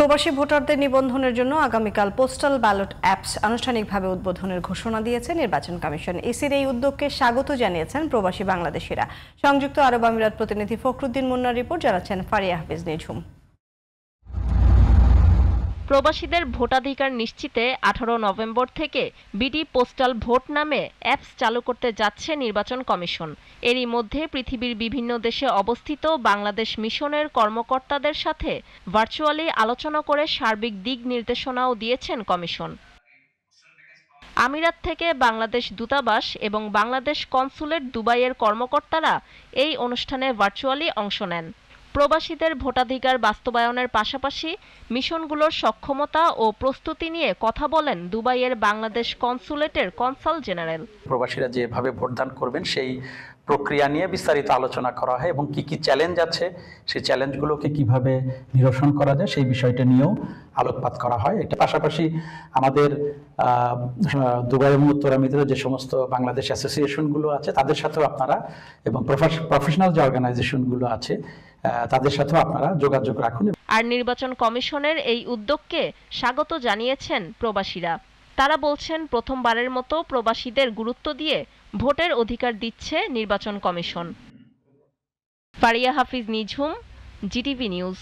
প্রবাসী ভোটারদের নিবন্ধনের জন্য আগামীকাল পোস্টাল ব্যালট অ্যাপস আনুষ্ঠানিকভাবে উদ্বোধনের ঘোষণা দিয়েছে নির্বাচন কমিশন। ইসির এই উদ্যোগকে স্বাগত জানিয়েছেন প্রবাসী বাংলাদেশিরা। সংযুক্ত আরব আমিরাত প্রতিনিধি ফখরুদ্দিন মুন্নার রিপোর্ট, জানাচ্ছেন ফারিয়া হাফিজ নিঝুম। প্রবাসীদের ভোটাধিকার নিশ্চিতে 18 নভেম্বর থেকে বিডি পোস্টাল ভোট নামে অ্যাপস চালু করতে যাচ্ছে নির্বাচন কমিশন। এরই মধ্যে পৃথিবীর বিভিন্ন দেশে অবস্থিত বাংলাদেশ মিশনের কর্মকর্তাদের সাথে ভার্চুয়ালি আলোচনা করে সার্বিক দিক নির্দেশনাও দিয়েছেন কমিশন। আমিরাত থেকে বাংলাদেশ দূতাবাস এবং বাংলাদেশ কনসুলেট দুবাইয়ের কর্মকর্তারা এই অনুষ্ঠানে ভার্চুয়ালি অংশ নেন। প্রবাসীদের ভোটাধিকার বাস্তবায়নের পাশাপাশি মিশনগুলোর সক্ষমতা ও প্রস্তুতি নিয়ে কথা বলেন দুবাইয়ের বাংলাদেশ কনসুলেটের কনসাল জেনারেল। প্রবাসীরা যেভাবে ভোটদান করবেন সেই প্রক্রিয়া নিয়ে বিস্তারিত আলোচনা করা হয় এবং কি কি চ্যালেঞ্জ আছে সেই চ্যালেঞ্জগুলোকে কিভাবে নিরসন করা যায় সেই বিষয়টা নিয়েও আলোকপাত করা হয়। এটা পাশাপাশি আমাদের দুবাই এবং উত্তর আমিরাতে যে সমস্ত বাংলাদেশ অ্যাসোসিয়েশনগুলো আছে তাদের সাথেও আপনারা এবং প্রফেশনাল যে অর্গানাইজেশনগুলো আছে তাদের সাথেও আপনারা যোগাযোগ রাখুন। আর নির্বাচন কমিশনের এই উদ্যোগকে স্বাগত জানিয়েছেন প্রবাসীরা। তারা বলছেন, প্রথমবারের মতো প্রবাসীদের গুরুত্ব দিয়ে ভোটের অধিকার দিচ্ছে নির্বাচন কমিশন। ফারিয়া হাফিজ নিঝুম, জিটিভি নিউজ।